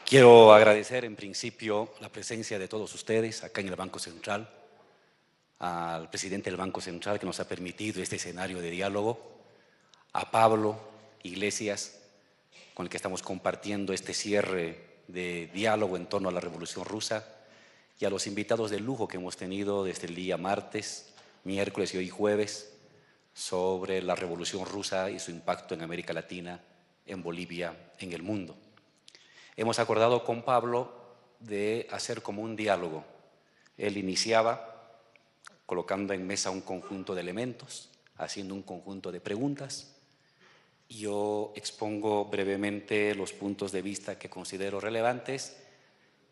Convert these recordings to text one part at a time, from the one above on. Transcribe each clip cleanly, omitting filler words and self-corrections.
Quiero agradecer en principio la presencia de todos ustedes acá en el Banco Central, al presidente del Banco Central que nos ha permitido este escenario de diálogo, a Pablo Iglesias, con el que estamos compartiendo este cierre de diálogo en torno a la Revolución Rusa, y a los invitados de lujo que hemos tenido desde el día martes, miércoles y hoy jueves, sobre la Revolución Rusa y su impacto en América Latina, en Bolivia, en el mundo. Hemos acordado con Pablo de hacer como un diálogo. Él iniciaba colocando en mesa un conjunto de elementos, haciendo un conjunto de preguntas. Yo expongo brevemente los puntos de vista que considero relevantes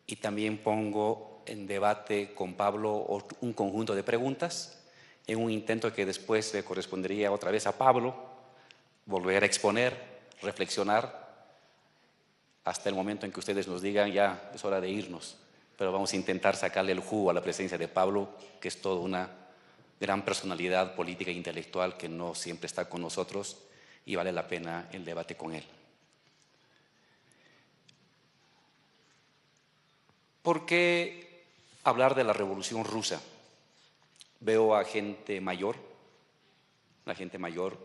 y también pongo en debate con Pablo un conjunto de preguntas en un intento que después le correspondería otra vez a Pablo volver a exponer, reflexionar, hasta el momento en que ustedes nos digan ya es hora de irnos, pero vamos a intentar sacarle el jugo a la presencia de Pablo, que es toda una gran personalidad política e intelectual que no siempre está con nosotros y vale la pena el debate con él. ¿Por qué hablar de la Revolución Rusa? Veo a gente mayor, la gente mayor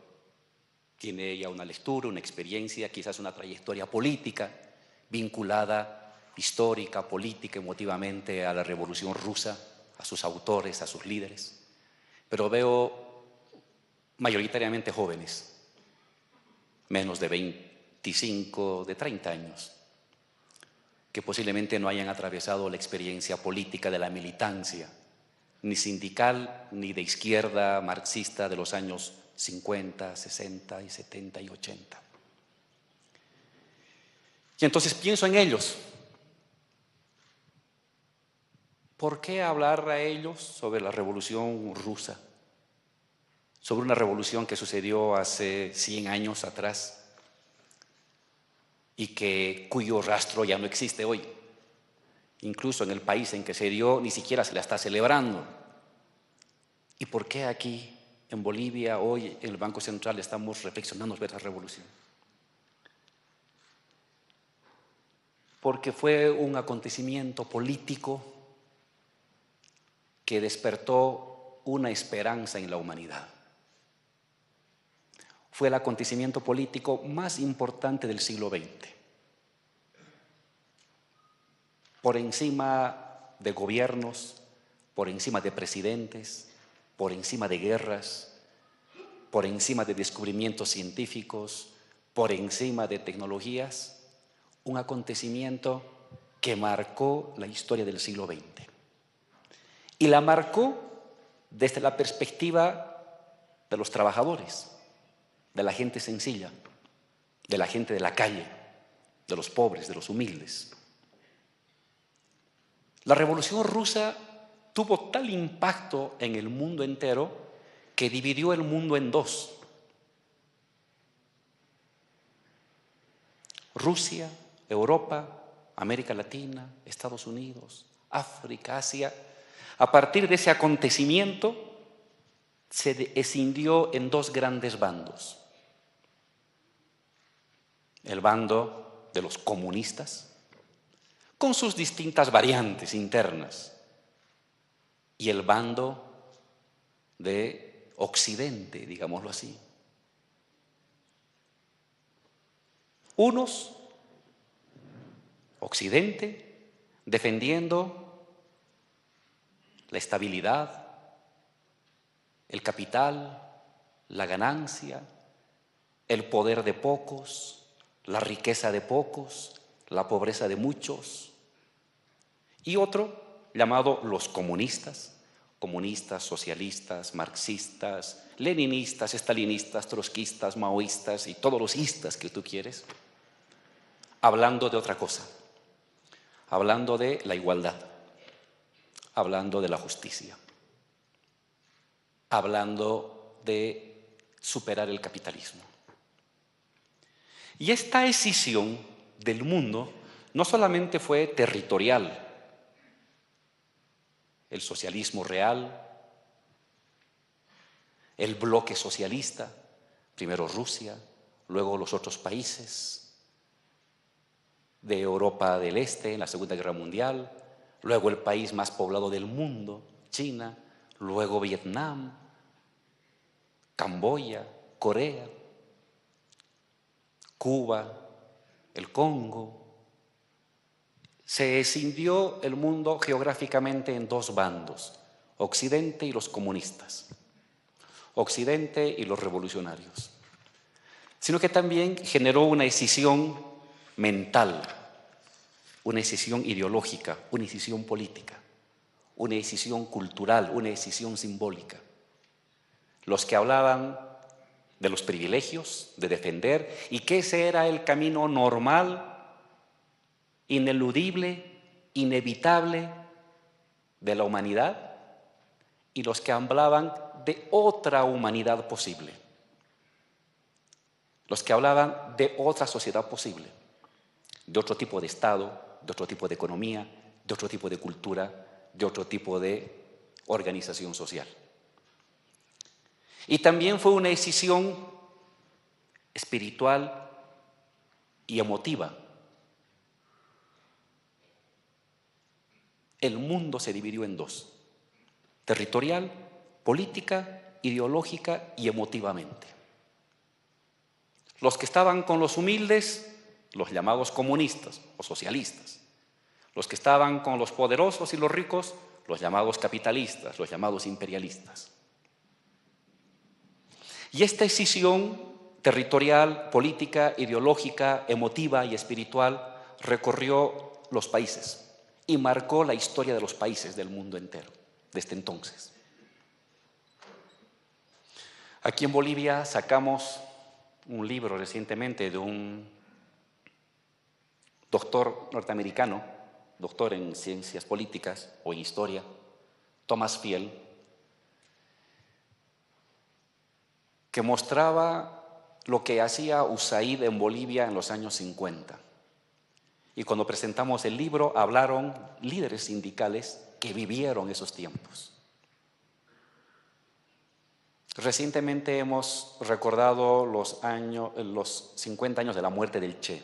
tiene ya una lectura, una experiencia, quizás una trayectoria política vinculada histórica, política, emotivamente a la Revolución Rusa, a sus autores, a sus líderes. Pero veo mayoritariamente jóvenes, menos de 25, de 30 años, que posiblemente no hayan atravesado la experiencia política de la militancia, ni sindical, ni de izquierda marxista de los años 50, 60 y 70 y 80. Y entonces pienso en ellos. ¿Por qué hablar a ellos sobre la Revolución Rusa? Sobre una revolución que sucedió hace 100 años atrás y cuyo rastro ya no existe hoy. Incluso en el país en que se dio ni siquiera se la está celebrando. ¿Y por qué aquí, en Bolivia, hoy en el Banco Central estamos reflexionando sobre esa revolución? Porque fue un acontecimiento político que despertó una esperanza en la humanidad. Fue el acontecimiento político más importante del siglo XX. Por encima de gobiernos, por encima de presidentes, por encima de guerras, por encima de descubrimientos científicos, por encima de tecnologías, un acontecimiento que marcó la historia del siglo XX. Y la marcó desde la perspectiva de los trabajadores, de la gente sencilla, de la gente de la calle, de los pobres, de los humildes. La Revolución Rusa tuvo tal impacto en el mundo entero que dividió el mundo en dos. Rusia, Europa, América Latina, Estados Unidos, África, Asia. A partir de ese acontecimiento se escindió en dos grandes bandos. El bando de los comunistas, con sus distintas variantes internas, y el bando de Occidente, digámoslo así. Unos, Occidente, defendiendo la estabilidad, el capital, la ganancia, el poder de pocos, la riqueza de pocos, la pobreza de muchos. Y otro, llamado los comunistas, comunistas, socialistas, marxistas, leninistas, estalinistas, trotskistas, maoístas y todos los istas que tú quieres, hablando de otra cosa, hablando de la igualdad, hablando de la justicia, hablando de superar el capitalismo. Y esta escisión del mundo no solamente fue territorial, el socialismo real, el bloque socialista, primero Rusia, luego los otros países, de Europa del Este en la Segunda Guerra Mundial, luego el país más poblado del mundo, China, luego Vietnam, Camboya, Corea, Cuba, el Congo. Se escindió el mundo geográficamente en dos bandos, Occidente y los comunistas, Occidente y los revolucionarios. Sino que también generó una escisión mental, una escisión ideológica, una escisión política, una escisión cultural, una escisión simbólica. Los que hablaban de los privilegios, de defender, y que ese era el camino normal, ineludible, inevitable de la humanidad, y los que hablaban de otra humanidad posible, los que hablaban de otra sociedad posible, de otro tipo de Estado, de otro tipo de economía, de otro tipo de cultura, de otro tipo de organización social. Y también fue una decisión espiritual y emotiva. El mundo se dividió en dos: territorial, política, ideológica y emotivamente. Los que estaban con los humildes, los llamados comunistas o socialistas. Los que estaban con los poderosos y los ricos, los llamados capitalistas, los llamados imperialistas. Y esta escisión territorial, política, ideológica, emotiva y espiritual recorrió los países y marcó la historia de los países del mundo entero desde entonces. Aquí en Bolivia sacamos un libro recientemente de un doctor norteamericano, doctor en ciencias políticas o en historia, Thomas Field, que mostraba lo que hacía USAID en Bolivia en los años 50. Y cuando presentamos el libro, hablaron líderes sindicales que vivieron esos tiempos. Recientemente hemos recordado los 50 años de la muerte del Che.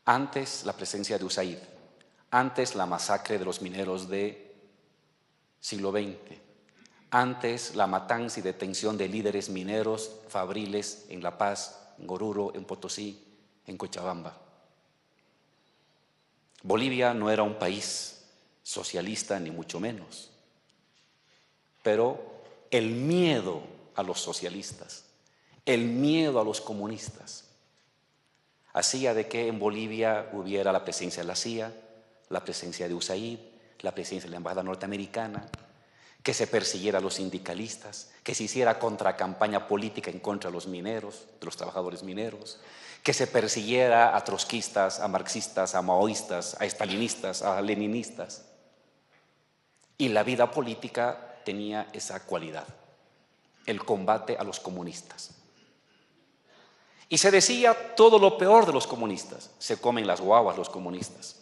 Antes la presencia de USAID, antes la masacre de los mineros del siglo XX, antes la matanza y detención de líderes mineros fabriles en La Paz, en Oruro, en Potosí, en Cochabamba. Bolivia no era un país socialista ni mucho menos, pero el miedo a los socialistas, el miedo a los comunistas, hacía de que en Bolivia hubiera la presencia de la CIA, la presencia de USAID, la presencia de la embajada norteamericana, que se persiguiera a los sindicalistas, que se hiciera contracampaña política en contra de los mineros, de los trabajadores mineros, que se persiguiera a trotskistas, a marxistas, a maoístas, a estalinistas, a leninistas. Y la vida política tenía esa cualidad, el combate a los comunistas. Y se decía todo lo peor de los comunistas: se comen las guaguas los comunistas,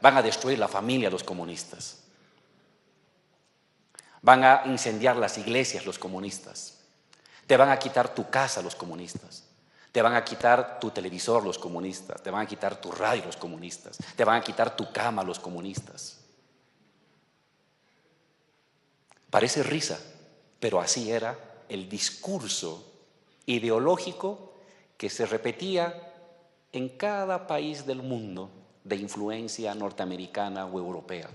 van a destruir la familia los comunistas, van a incendiar las iglesias los comunistas, te van a quitar tu casa los comunistas, te van a quitar tu televisor los comunistas, te van a quitar tu radio los comunistas, te van a quitar tu cama los comunistas. Parece risa, pero así era el discurso ideológico que se repetía en cada país del mundo de influencia norteamericana o europea.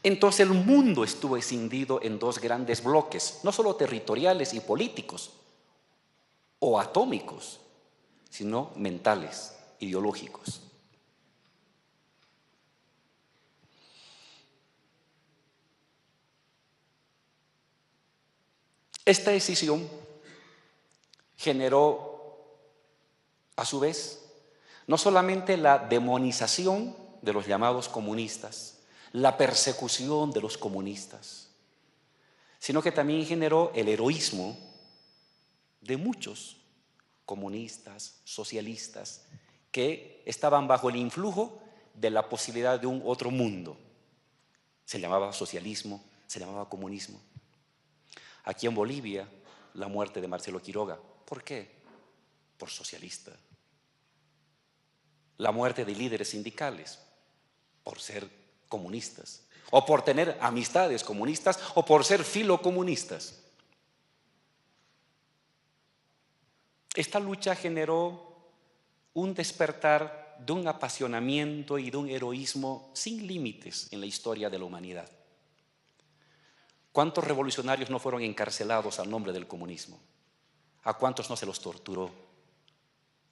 Entonces el mundo estuvo escindido en dos grandes bloques, no solo territoriales y políticos o atómicos, sino mentales, ideológicos. Esta decisión generó, a su vez, no solamente la demonización de los llamados comunistas, la persecución de los comunistas, sino que también generó el heroísmo de muchos comunistas, socialistas, que estaban bajo el influjo de la posibilidad de un otro mundo. Se llamaba socialismo, se llamaba comunismo. Aquí en Bolivia, la muerte de Marcelo Quiroga. ¿Por qué? por socialista. La muerte de líderes sindicales por ser comunistas, o por tener amistades comunistas, o por ser filocomunistas. Esta lucha generó un despertar de un apasionamiento y de un heroísmo sin límites en la historia de la humanidad. ¿Cuántos revolucionarios no fueron encarcelados al nombre del comunismo? ¿A cuántos no se los torturó?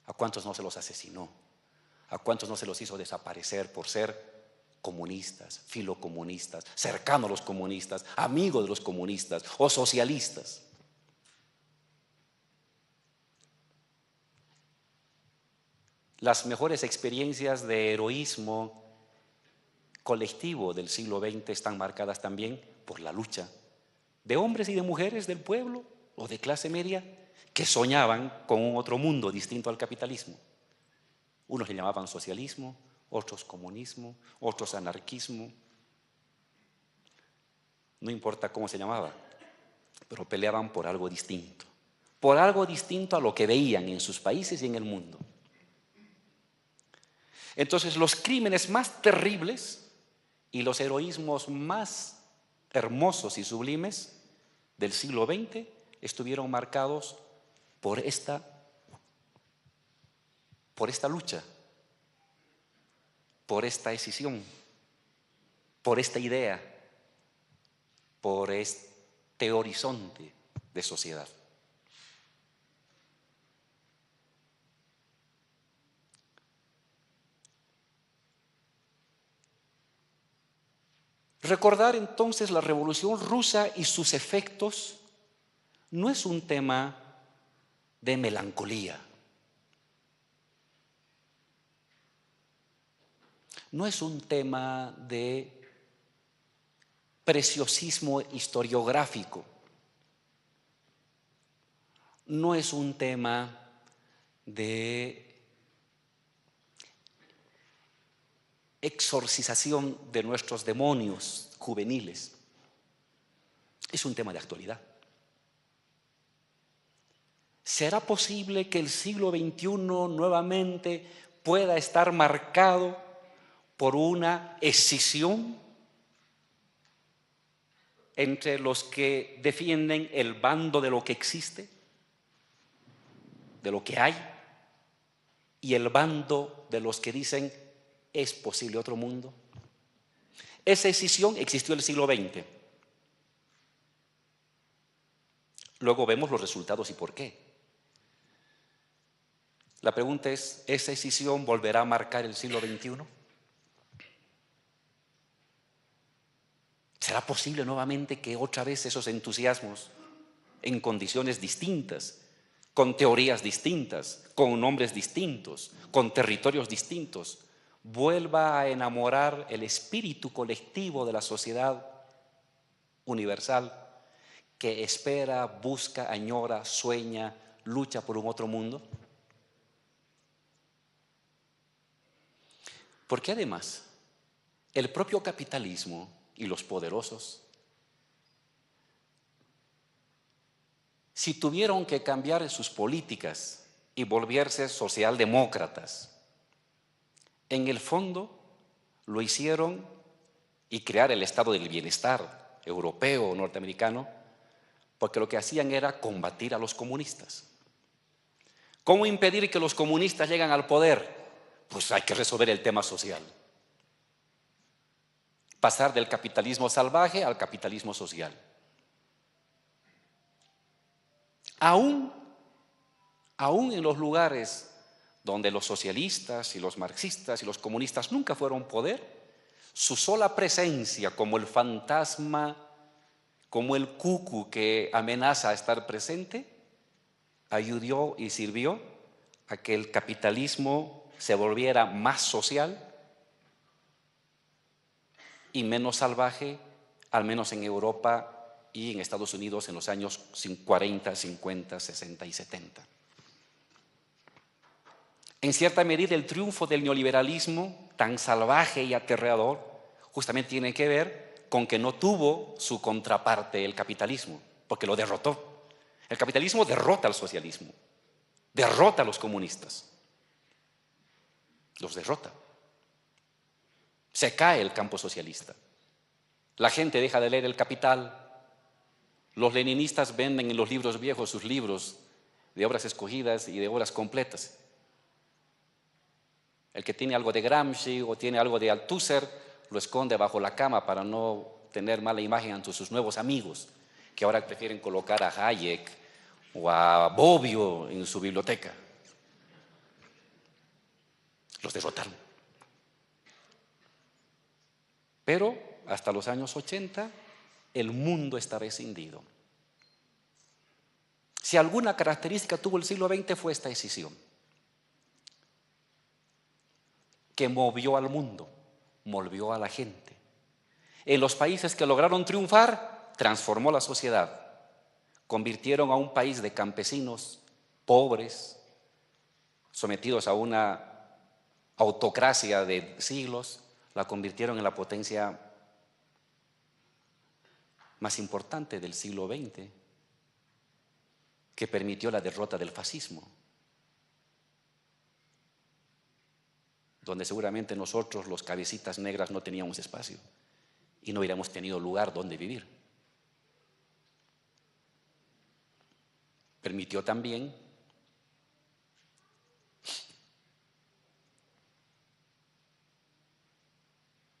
¿A cuántos no se los asesinó? ¿A cuántos no se los hizo desaparecer por ser comunistas, filocomunistas, cercanos a los comunistas, amigos de los comunistas o socialistas? Las mejores experiencias de heroísmo colectivo del siglo XX están marcadas también por la lucha de hombres y de mujeres del pueblo o de clase media que soñaban con un otro mundo distinto al capitalismo. Unos le llamaban socialismo, otros comunismo, otros anarquismo. No importa cómo se llamaba, pero peleaban por algo distinto a lo que veían en sus países y en el mundo. Entonces, los crímenes más terribles y los heroísmos más hermosos y sublimes del siglo XX estuvieron marcados por esta lucha, por esta decisión, por esta idea, por este horizonte de sociedad. Recordar entonces la Revolución Rusa y sus efectos no es un tema de melancolía, no es un tema de preciosismo historiográfico, no es un tema de exorcización de nuestros demonios juveniles. Es un tema de actualidad. ¿Será posible que el siglo XXI nuevamente pueda estar marcado por una escisión entre los que defienden el bando de lo que existe, de lo que hay, y el bando de los que dicen es posible otro mundo? Esa escisión existió en el siglo XX. Luego vemos los resultados y por qué. La pregunta es, ¿esa escisión volverá a marcar el siglo XXI? ¿Será posible nuevamente que otra vez esos entusiasmos en condiciones distintas, con teorías distintas, con nombres distintos, con territorios distintos, vuelva a enamorar el espíritu colectivo de la sociedad universal que espera, busca, añora, sueña, lucha por un otro mundo? Porque además, el propio capitalismo y los poderosos, si tuvieron que cambiar sus políticas y volverse socialdemócratas, en el fondo lo hicieron y crear el estado del bienestar europeo o norteamericano, porque lo que hacían era combatir a los comunistas. ¿Cómo impedir que los comunistas lleguen al poder? Pues hay que resolver el tema social. Pasar del capitalismo salvaje al capitalismo social. Aún en los lugares donde los socialistas y los marxistas y los comunistas nunca fueron poder, su sola presencia como el fantasma, como el cucu que amenaza a estar presente, ayudó y sirvió a que el capitalismo se volviera más social y menos salvaje, al menos en Europa y en Estados Unidos en los años 40, 50, 60 y 70. En cierta medida, el triunfo del neoliberalismo, tan salvaje y aterrador, justamente tiene que ver con que no tuvo su contraparte el capitalismo, porque lo derrotó. El capitalismo derrota al socialismo. derrota a los comunistas, los derrota. Se cae el campo socialista. La gente deja de leer El Capital. Los leninistas venden en los libros viejos sus libros de obras escogidas y de obras completas. El que tiene algo de Gramsci o tiene algo de Althusser lo esconde bajo la cama para no tener mala imagen ante sus nuevos amigos, que ahora prefieren colocar a Hayek o a Bobbio en su biblioteca. Los derrotaron. Pero hasta los años 80 el mundo estaba escindido. Si alguna característica tuvo el siglo XX fue esta escisión, que movió al mundo, movió a la gente. En los países que lograron triunfar, transformó la sociedad. Convirtieron a un país de campesinos pobres, sometidos a una autocracia de siglos, la convirtieron en la potencia más importante del siglo XX, que permitió la derrota del fascismo, donde seguramente nosotros, los cabecitas negras, no teníamos espacio y no hubiéramos tenido lugar donde vivir. Permitió también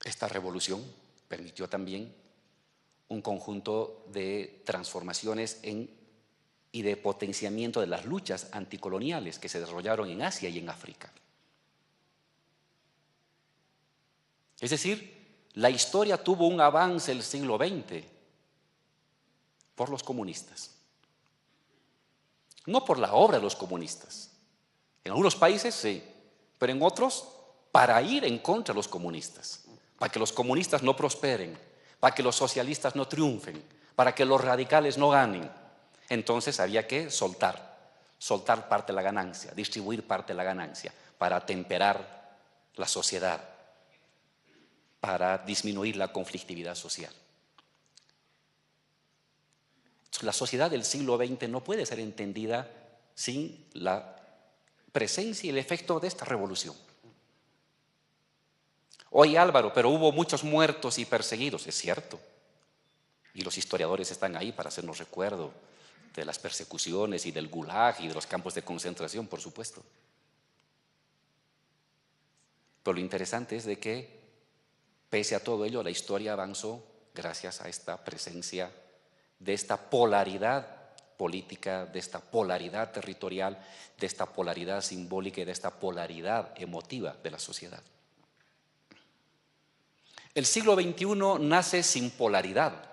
esta revolución, permitió también un conjunto de transformaciones y de potenciamiento de las luchas anticoloniales que se desarrollaron en Asia y en África. Es decir, la historia tuvo un avance el siglo XX por los comunistas, no por la obra de los comunistas. En algunos países sí, pero en otros para ir en contra de los comunistas, para que los comunistas no prosperen, para que los socialistas no triunfen, para que los radicales no ganen. Entonces había que soltar parte de la ganancia, distribuir parte de la ganancia para temperar la sociedad, para disminuir la conflictividad social. La sociedad del siglo XX no puede ser entendida sin la presencia y el efecto de esta revolución. Oye, Álvaro, pero hubo muchos muertos y perseguidos, es cierto. Y los historiadores están ahí para hacernos recuerdo de las persecuciones y del Gulag y de los campos de concentración, por supuesto. Pero lo interesante es de que, pese a todo ello, la historia avanzó gracias a esta presencia de esta polaridad política, de esta polaridad territorial, de esta polaridad simbólica y de esta polaridad emotiva de la sociedad. El siglo XXI nace sin polaridad.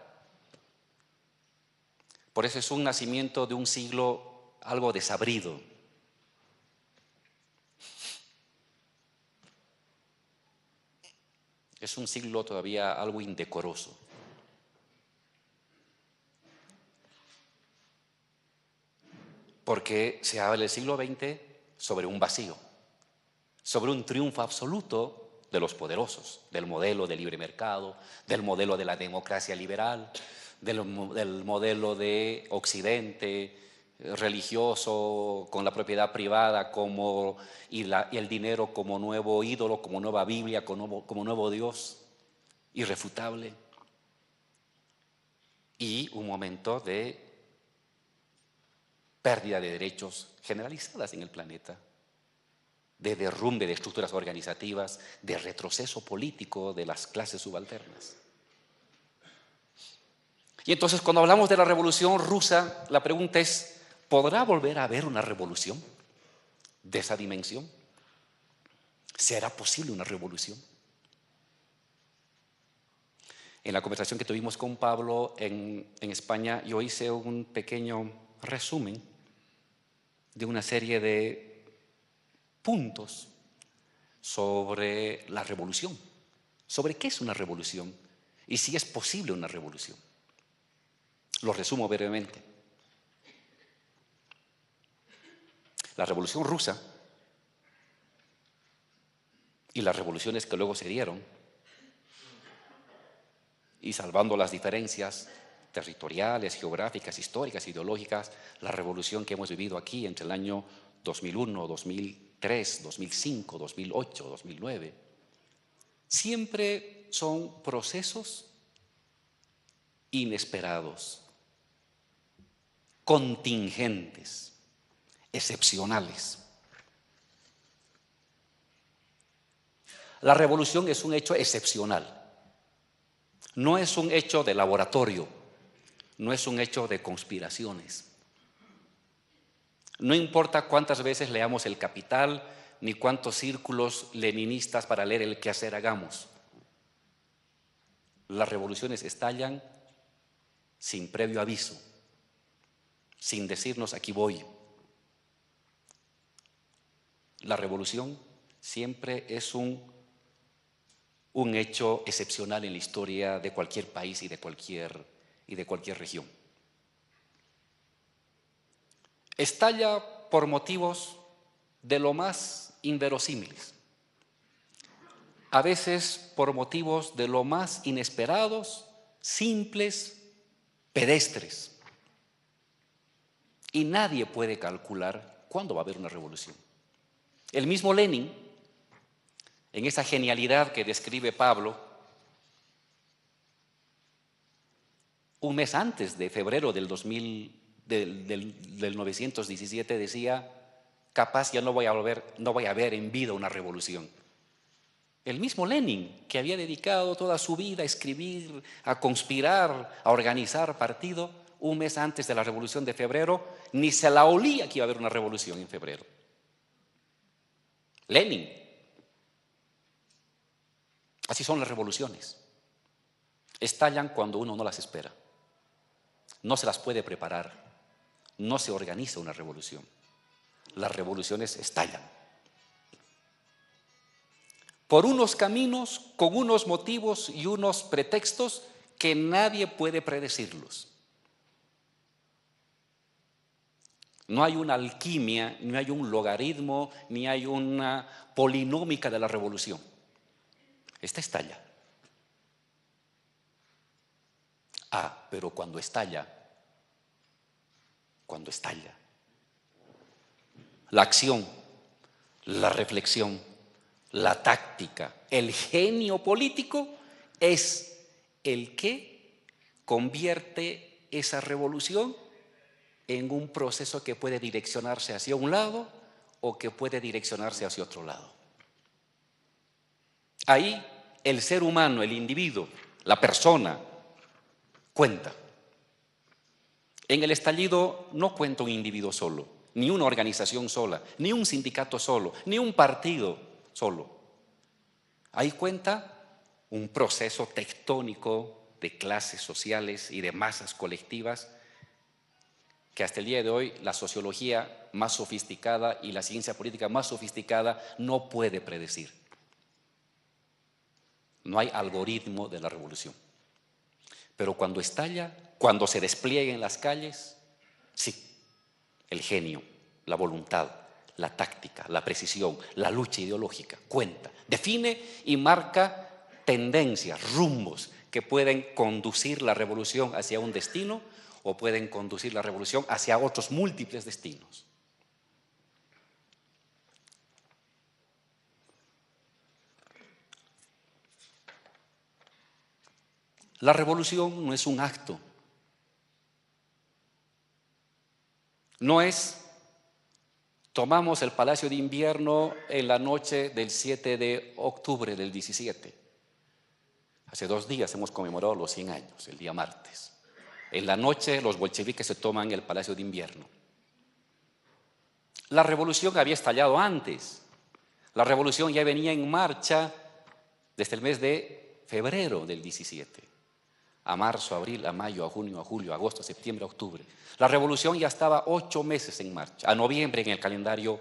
Por eso es un nacimiento de un siglo algo desabrido. Es un siglo todavía algo indecoroso. Porque se habla del siglo XX sobre un vacío, sobre un triunfo absoluto de los poderosos, del modelo de libre mercado, del modelo de la democracia liberal, del modelo de Occidente religioso con la propiedad privada y el dinero como nuevo ídolo, como nueva Biblia, como nuevo Dios irrefutable. Y un momento de pérdida de derechos generalizadas en el planeta, de derrumbe de estructuras organizativas, de retroceso político de las clases subalternas. Y entonces, cuando hablamos de la revolución rusa, la pregunta es, ¿podrá volver a haber una revolución de esa dimensión? ¿Será posible una revolución? En la conversación que tuvimos con Pablo en España, yo hice un pequeño resumen de una serie de puntos sobre la revolución, sobre qué es una revolución y si es posible una revolución. Lo resumo brevemente. La Revolución Rusa y las revoluciones que luego se dieron, y salvando las diferencias territoriales, geográficas, históricas, ideológicas, la revolución que hemos vivido aquí entre el año 2001, 2003, 2005, 2008, 2009, siempre son procesos inesperados, contingentes, excepcionales. La revolución es un hecho excepcional, no es un hecho de laboratorio, no es un hecho de conspiraciones. No importa cuántas veces leamos El Capital, ni cuántos círculos leninistas para leer El Quehacer hagamos. Las revoluciones estallan sin previo aviso, sin decirnos aquí voy. La revolución siempre es un hecho excepcional en la historia de cualquier país y de cualquier región. Estalla por motivos de lo más inverosímiles, a veces por motivos de lo más inesperados, simples, pedestres. Y nadie puede calcular cuándo va a haber una revolución. El mismo Lenin, en esa genialidad que describe Pablo, un mes antes de febrero del 917 decía: capaz ya no voy a ver en vida una revolución. El mismo Lenin, que había dedicado toda su vida a escribir, a conspirar, a organizar partido, un mes antes de la revolución de febrero, ni se la olía que iba a haber una revolución en febrero. Lenin. Así son las revoluciones. Estallan cuando uno no las espera. No se las puede preparar. No se organiza una revolución. Las revoluciones estallan. Por unos caminos, con unos motivos y unos pretextos que nadie puede predecirlos. No hay una alquimia, ni hay un logaritmo, ni hay una polinómica de la revolución. Esta estalla. Pero cuando estalla, la acción, la reflexión, la táctica, el genio político es el que convierte esa revolución en un proceso que puede direccionarse hacia un lado o que puede direccionarse hacia otro lado. Ahí el ser humano, el individuo, la persona, cuenta. En el estallido no cuenta un individuo solo, ni una organización sola, ni un sindicato solo, ni un partido solo. Ahí cuenta un proceso tectónico de clases sociales y de masas colectivas que hasta el día de hoy la sociología más sofisticada y la ciencia política más sofisticada no puede predecir. No hay algoritmo de la revolución. Pero cuando estalla, cuando se despliega en las calles, sí, el genio, la voluntad, la táctica, la precisión, la lucha ideológica cuenta, define y marca tendencias, rumbos que pueden conducir la revolución hacia un destino o pueden conducir la revolución hacia otros múltiples destinos. La revolución no es un acto, no es tomamos el Palacio de Invierno en la noche del 7 de octubre del 17. Hace 2 días hemos conmemorado los 100 años, el día martes. En la noche los bolcheviques se toman el Palacio de Invierno. La revolución había estallado antes. La revolución ya venía en marcha desde el mes de febrero del 17. A marzo, abril, a mayo, a junio, a julio, a agosto, a septiembre, a octubre. La revolución ya estaba 8 meses en marcha. A noviembre en el calendario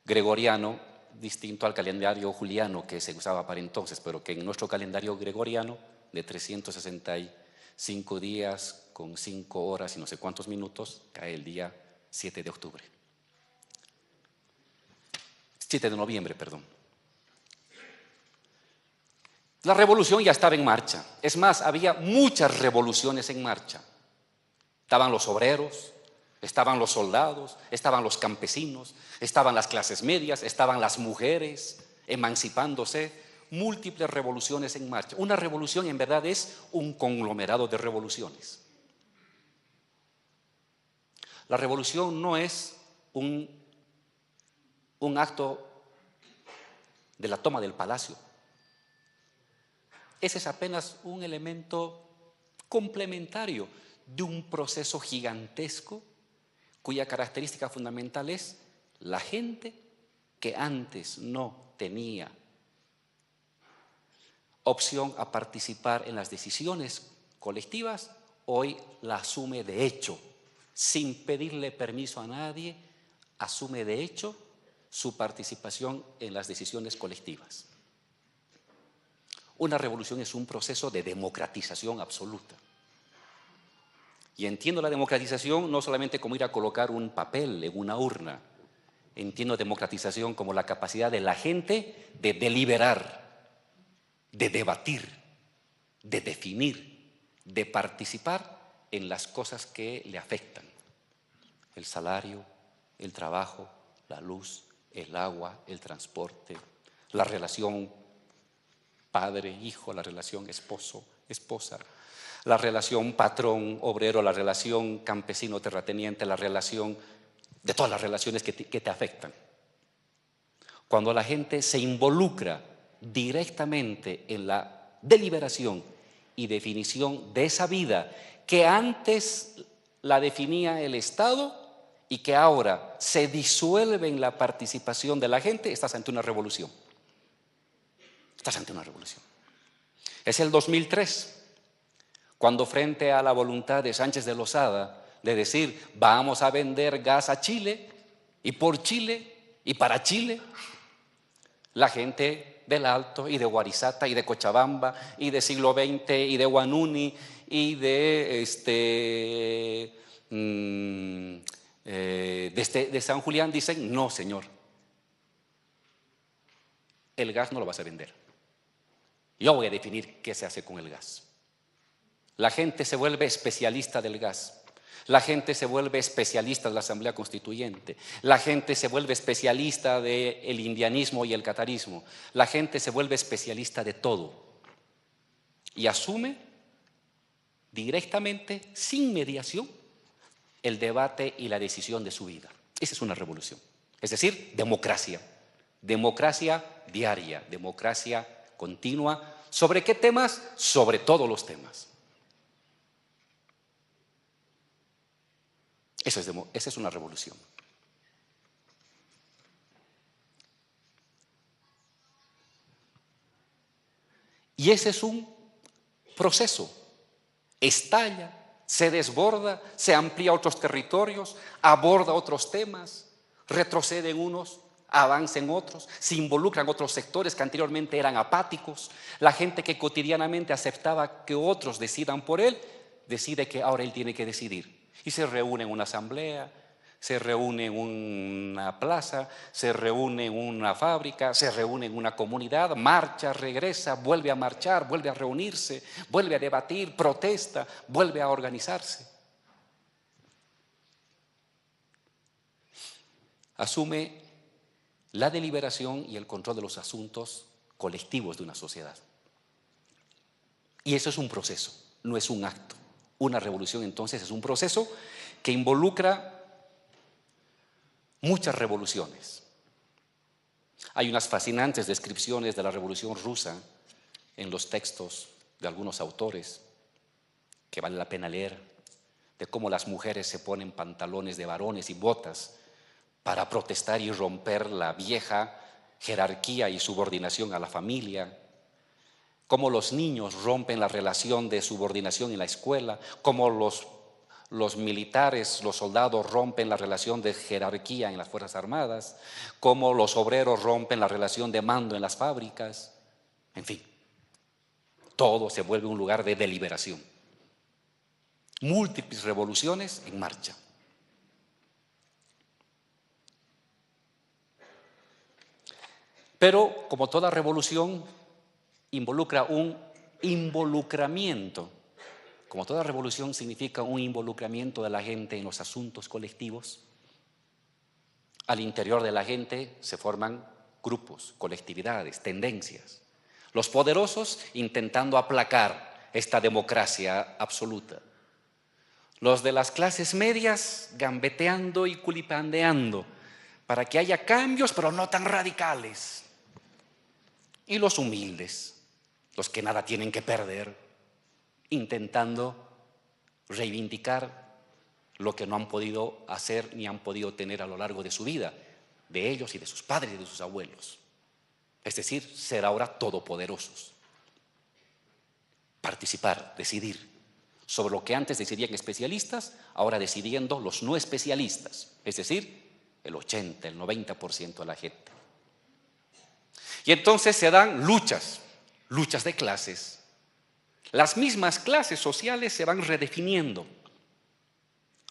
gregoriano, distinto al calendario juliano que se usaba para entonces, pero que en nuestro calendario gregoriano de 365 días con 5 horas y no sé cuántos minutos, cae el día 7 de octubre. 7 de noviembre, perdón. La revolución ya estaba en marcha. Es más, había muchas revoluciones en marcha. Estaban los obreros, Estaban los soldados, estaban los campesinos, estaban las clases medias, estaban las mujeres emancipándose, múltiples revoluciones en marcha. Una revolución en verdad es un conglomerado de revoluciones. La revolución no es un acto de la toma del palacio. Ese es apenas un elemento complementario de un proceso gigantesco cuya característica fundamental es la gente que antes no tenía opción a participar en las decisiones colectivas, hoy la asume de hecho, sin pedirle permiso a nadie, asume de hecho su participación en las decisiones colectivas. Una revolución es un proceso de democratización absoluta. Y entiendo la democratización no solamente como ir a colocar un papel en una urna. Entiendo democratización como la capacidad de la gente de deliberar, de debatir, de definir, de participar en las cosas que le afectan. El salario, el trabajo, la luz, el agua, el transporte, la relación padre-hijo, la relación esposo-esposa, la relación patrón-obrero, la relación campesino-terrateniente, la relación de todas las relaciones que te afectan. Cuando la gente se involucra directamente en la deliberación y definición de esa vida que antes la definía el Estado y que ahora se disuelve en la participación de la gente, estás ante una revolución. Estás ante una revolución. Es el 2003. Cuando frente a la voluntad de Sánchez de Lozada de decir vamos a vender gas a Chile y por Chile y para Chile, la gente del Alto y de Guarizata y de Cochabamba y de Siglo XX y de Huanuni y de San Julián dicen no señor, el gas no lo vas a vender, yo voy a definir qué se hace con el gas. La gente se vuelve especialista del gas. La gente se vuelve especialista de la Asamblea Constituyente. La gente se vuelve especialista del indianismo y el catarismo. La gente se vuelve especialista de todo. Y asume directamente, sin mediación, el debate y la decisión de su vida. Esa es una revolución. Es decir, democracia. Democracia diaria, democracia continua. ¿Sobre qué temas? Sobre todos los temas. Esa es una revolución. Y ese es un proceso. Estalla, se desborda, se amplía a otros territorios, aborda otros temas, retrocede en unos, avanza en otros, se involucran otros sectores que anteriormente eran apáticos. La gente que cotidianamente aceptaba que otros decidan por él, decide que ahora él tiene que decidir. Y se reúne en una asamblea, se reúne en una plaza, se reúne en una fábrica, se reúne en una comunidad, marcha, regresa, vuelve a marchar, vuelve a reunirse, vuelve a debatir, protesta, vuelve a organizarse. Asume la deliberación y el control de los asuntos colectivos de una sociedad. Y eso es un proceso, no es un acto. Una revolución entonces es un proceso que involucra muchas revoluciones. Hay unas fascinantes descripciones de la Revolución Rusa en los textos de algunos autores que vale la pena leer, de cómo las mujeres se ponen pantalones de varones y botas para protestar y romper la vieja jerarquía y subordinación a la familia, cómo los niños rompen la relación de subordinación en la escuela, cómo los militares, los soldados rompen la relación de jerarquía en las Fuerzas Armadas, cómo los obreros rompen la relación de mando en las fábricas. En fin, todo se vuelve un lugar de deliberación. Múltiples revoluciones en marcha. Pero, como toda revolución, involucra un involucramiento como toda revolución significa un involucramiento de la gente en los asuntos colectivos, al interior de la gente se forman grupos, colectividades, tendencias. Los poderosos intentando aplacar esta democracia absoluta. Los de las clases medias gambeteando y culipandeando para que haya cambios, pero no tan radicales. Y los humildes, los que nada tienen que perder, intentando reivindicar lo que no han podido hacer ni han podido tener a lo largo de su vida, de ellos y de sus padres y de sus abuelos. Es decir, ser ahora todopoderosos. Participar, decidir sobre lo que antes decidían especialistas, ahora decidiendo los no especialistas, es decir, el 80, el 90% de la gente. Y entonces se dan luchas de clases. Las mismas clases sociales se van redefiniendo.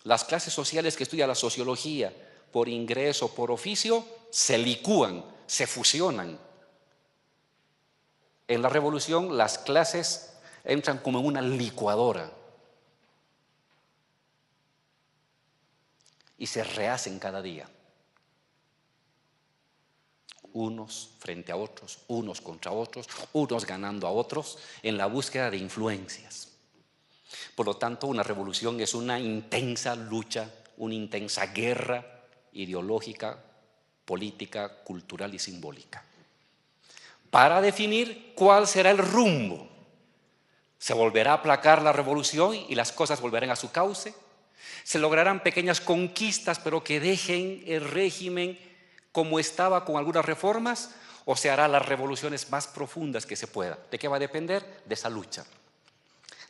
Las clases sociales que estudia la sociología por ingreso, por oficio, se licúan, se fusionan. En la revolución las clases entran como en una licuadora y se rehacen cada día. Unos frente a otros, unos contra otros, unos ganando a otros en la búsqueda de influencias. Por lo tanto, una revolución es una intensa lucha, una intensa guerra ideológica, política, cultural y simbólica, para definir cuál será el rumbo. ¿Se volverá a aplacar la revolución y las cosas volverán a su cauce? ¿Se lograrán pequeñas conquistas pero que dejen el régimen como estaba con algunas reformas? ¿O se harán las revoluciones más profundas que se pueda? ¿De qué va a depender? De esa lucha.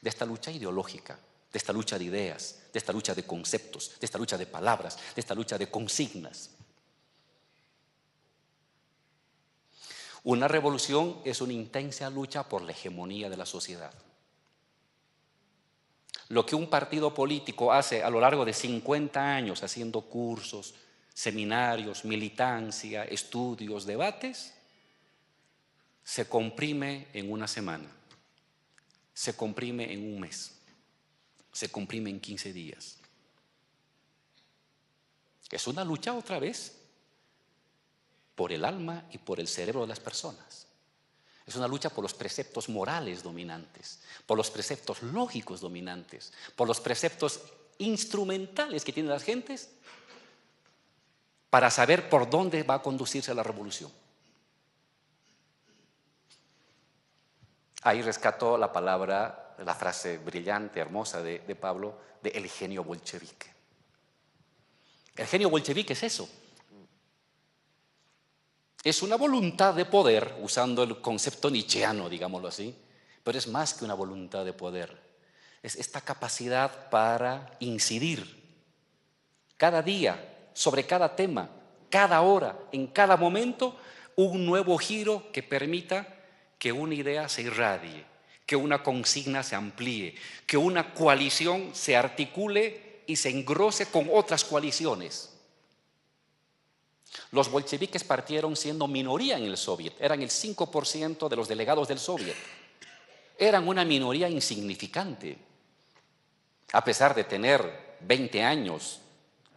De esta lucha ideológica, de esta lucha de ideas, de esta lucha de conceptos, de esta lucha de palabras, de esta lucha de consignas. Una revolución es una intensa lucha por la hegemonía de la sociedad. Lo que un partido político hace a lo largo de 50 años, haciendo cursos, seminarios, militancia, estudios, debates, se comprime en una semana. Se comprime en un mes, se comprime en 15 días. Es una lucha otra vez por el alma y por el cerebro de las personas. Es una lucha por los preceptos morales dominantes, por los preceptos lógicos dominantes, por los preceptos instrumentales que tienen las gentes para saber por dónde va a conducirse la revolución. Ahí rescató la palabra, la frase brillante, hermosa de Pablo, de el genio bolchevique. El genio bolchevique es eso. Es una voluntad de poder, usando el concepto nietzscheano, digámoslo así, pero es más que una voluntad de poder. Es esta capacidad para incidir cada día, sobre cada tema, cada hora, en cada momento, un nuevo giro que permita que una idea se irradie, que una consigna se amplíe, que una coalición se articule y se engrose con otras coaliciones. Los bolcheviques partieron siendo minoría en el Soviet, eran el 5% de los delegados del Soviet. Eran una minoría insignificante, a pesar de tener 20 años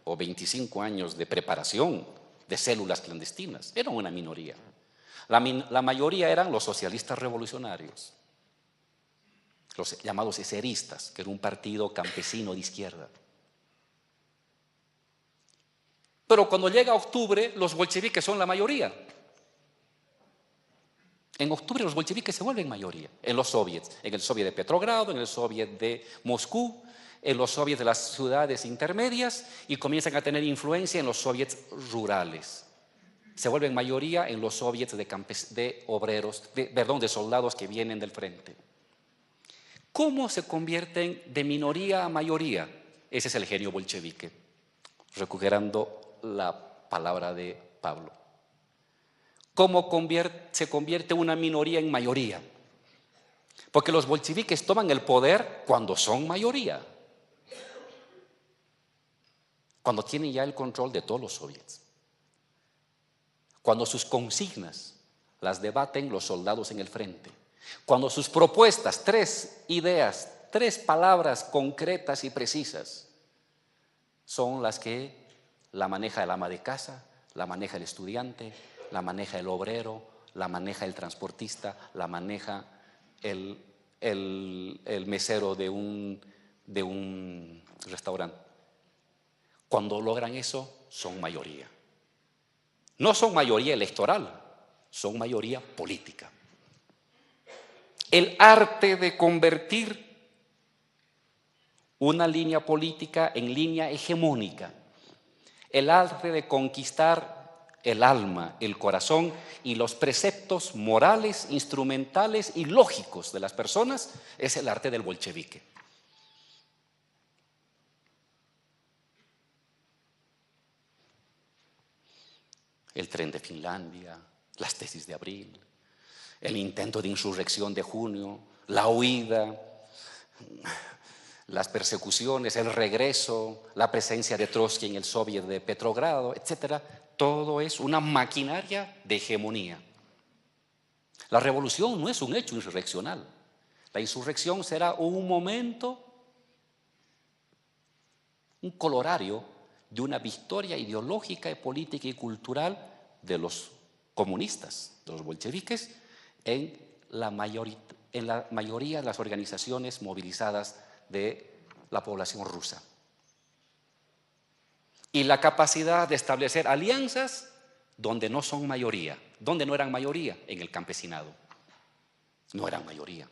o 25 años de preparación de células clandestinas. Eran una minoría. La mayoría eran los socialistas revolucionarios, los llamados eseristas, que era un partido campesino de izquierda. Pero cuando llega octubre, los bolcheviques son la mayoría. En octubre los bolcheviques se vuelven mayoría en los soviets, en el soviet de Petrogrado, en el soviet de Moscú, en los soviets de las ciudades intermedias y comienzan a tener influencia en los soviets rurales. Se vuelven mayoría en los soviets de obreros, de soldados que vienen del frente. ¿Cómo se convierten de minoría a mayoría? Ese es el genio bolchevique, recuperando la palabra de Pablo. ¿Cómo se convierte una minoría en mayoría? Porque los bolcheviques toman el poder cuando son mayoría, cuando tienen ya el control de todos los soviets, cuando sus consignas las debaten los soldados en el frente, cuando sus propuestas, 3 ideas, 3 palabras concretas y precisas son las que la maneja el ama de casa, la maneja el estudiante, la maneja el obrero, la maneja el transportista, la maneja el mesero de un restaurante. Cuando logran eso, son mayoría. No son mayoría electoral, son mayoría política. El arte de convertir una línea política en línea hegemónica, el arte de conquistar el alma, el corazón y los preceptos morales, instrumentales y lógicos de las personas, es el arte del bolchevique. El tren de Finlandia, las tesis de abril, el intento de insurrección de junio, la huida, las persecuciones, el regreso, la presencia de Trotsky en el Soviet de Petrogrado, etcétera, todo es una maquinaria de hegemonía. La revolución no es un hecho insurreccional. La insurrección será un momento, un colorario de una victoria ideológica, política y cultural de los comunistas, de los bolcheviques, en la mayoría de las organizaciones movilizadas de la población rusa. Y la capacidad de establecer alianzas donde no son mayoría. ¿Dónde no eran mayoría? En el campesinado. No eran mayoría.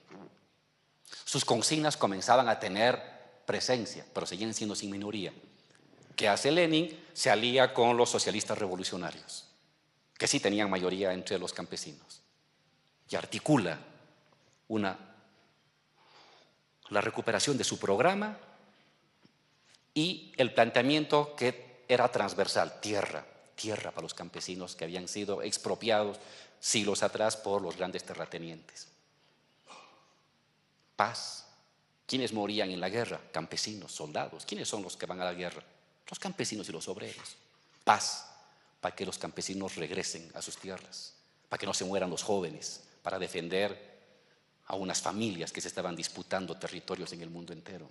Sus consignas comenzaban a tener presencia, pero seguían siendo sin minoría. ¿Qué hace Lenin? Se alía con los socialistas revolucionarios, que sí tenían mayoría entre los campesinos, y articula la recuperación de su programa y el planteamiento que era transversal: tierra para los campesinos que habían sido expropiados siglos atrás por los grandes terratenientes. Paz. ¿Quiénes morían en la guerra? Campesinos, soldados. ¿Quiénes son los que van a la guerra? Los campesinos y los obreros. Paz, para que los campesinos regresen a sus tierras, para que no se mueran los jóvenes, para defender a unas familias que se estaban disputando territorios en el mundo entero.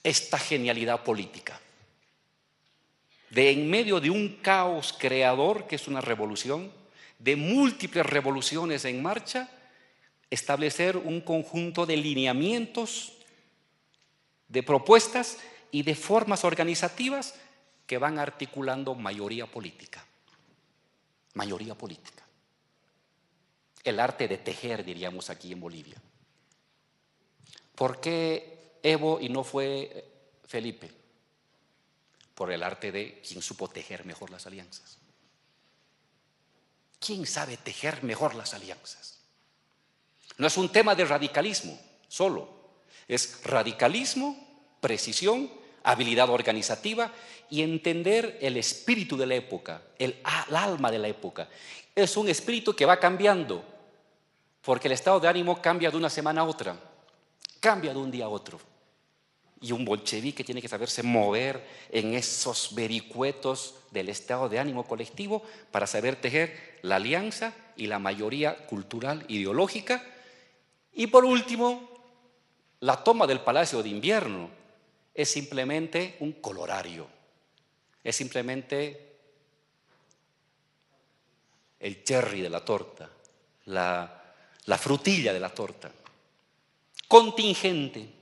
Esta genialidad política, de en medio de un caos creador que es una revolución, de múltiples revoluciones en marcha, establecer un conjunto de lineamientos, de propuestas y de formas organizativas que van articulando mayoría política. Mayoría política. El arte de tejer, diríamos aquí en Bolivia. ¿Por qué Evo y no fue Felipe? Por el arte de quien supo tejer mejor las alianzas. ¿Quién sabe tejer mejor las alianzas? No es un tema de radicalismo solo, es radicalismo, precisión, habilidad organizativa y entender el espíritu de la época, el alma de la época. Es un espíritu que va cambiando, porque el estado de ánimo cambia de una semana a otra, cambia de un día a otro. Y un bolchevique tiene que saberse mover en esos vericuetos del estado de ánimo colectivo para saber tejer la alianza y la mayoría cultural, ideológica. Y por último, la toma del Palacio de Invierno es simplemente un colorario, es simplemente el cherry de la torta, la frutilla de la torta. Contingente.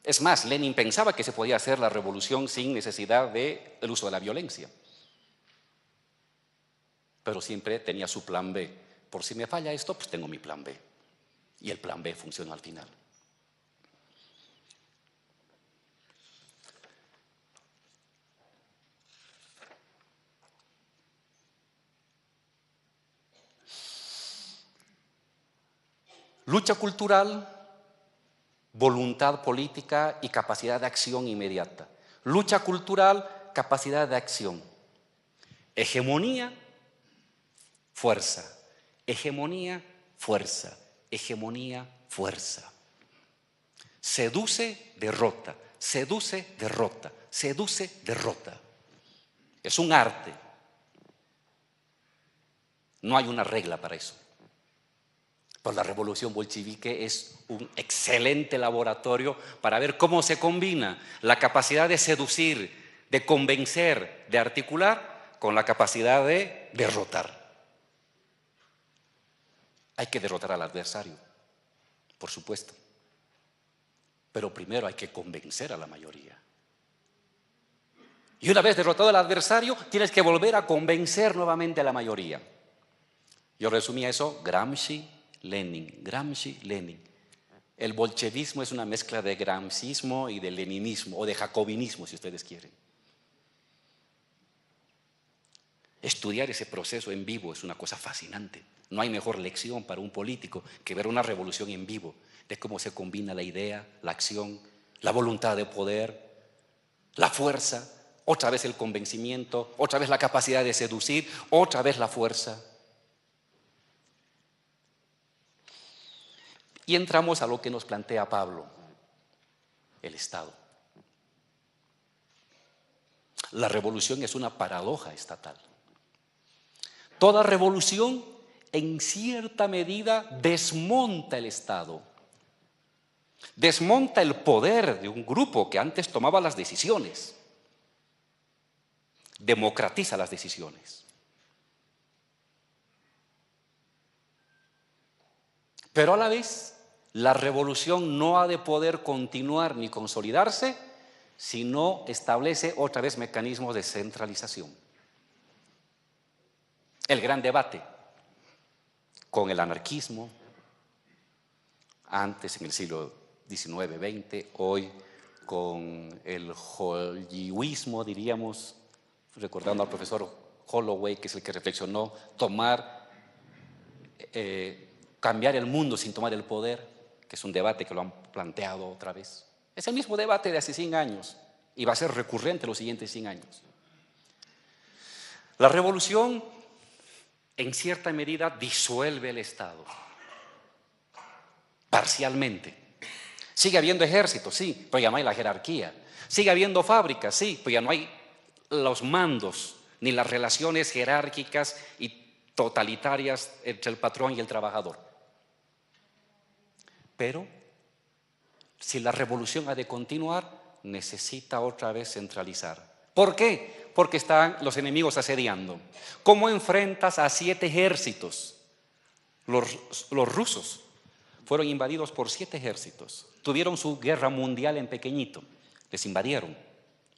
Es más, Lenin pensaba que se podía hacer la revolución sin necesidad del uso de la violencia. Pero siempre tenía su plan B. Por si me falla esto, pues tengo mi plan B. Y el plan B funcionó al final. Lucha cultural, voluntad política y capacidad de acción inmediata. Lucha cultural, capacidad de acción. Hegemonía, fuerza. Hegemonía, fuerza. Hegemonía, fuerza. Seduce, derrota. Seduce, derrota. Seduce, derrota. Es un arte. No hay una regla para eso. Pero la revolución bolchevique es un excelente laboratorio para ver cómo se combina la capacidad de seducir, de convencer, de articular, con la capacidad de derrotar. Hay que derrotar al adversario, por supuesto. Pero primero hay que convencer a la mayoría. Y una vez derrotado al adversario, tienes que volver a convencer nuevamente a la mayoría. Yo resumía eso, Gramsci, Lenin, Gramsci, Lenin. El bolchevismo es una mezcla de gramscismo y de leninismo, o de jacobinismo, si ustedes quieren. Estudiar ese proceso en vivo es una cosa fascinante. No hay mejor lección para un político que ver una revolución en vivo, de cómo se combina la idea, la acción, la voluntad de poder, la fuerza, otra vez el convencimiento, otra vez la capacidad de seducir, otra vez la fuerza. Y entramos a lo que nos plantea Pablo, el Estado. La revolución es una paradoja estatal. Toda revolución, en cierta medida, desmonta el Estado. Desmonta el poder de un grupo que antes tomaba las decisiones. Democratiza las decisiones. Pero a la vez, la revolución no ha de poder continuar ni consolidarse si no establece otra vez mecanismos de centralización. El gran debate con el anarquismo, antes en el siglo XIX, XX, hoy con el hollywooismo, diríamos, recordando al profesor Holloway, que es el que reflexionó, cambiar el mundo sin tomar el poder, que es un debate que lo han planteado otra vez. Es el mismo debate de hace 100 años y va a ser recurrente los siguientes 100 años. La revolución, en cierta medida, disuelve el Estado, parcialmente. Sigue habiendo ejércitos, sí, pero ya no hay la jerarquía. Sigue habiendo fábricas, sí, pero ya no hay los mandos, ni las relaciones jerárquicas y totalitarias entre el patrón y el trabajador. Pero, si la revolución ha de continuar, necesita otra vez centralizar. ¿Por qué? Porque están los enemigos asediando. ¿Cómo enfrentas a 7 ejércitos? Los rusos fueron invadidos por 7 ejércitos. Tuvieron su guerra mundial en pequeñito. Les invadieron.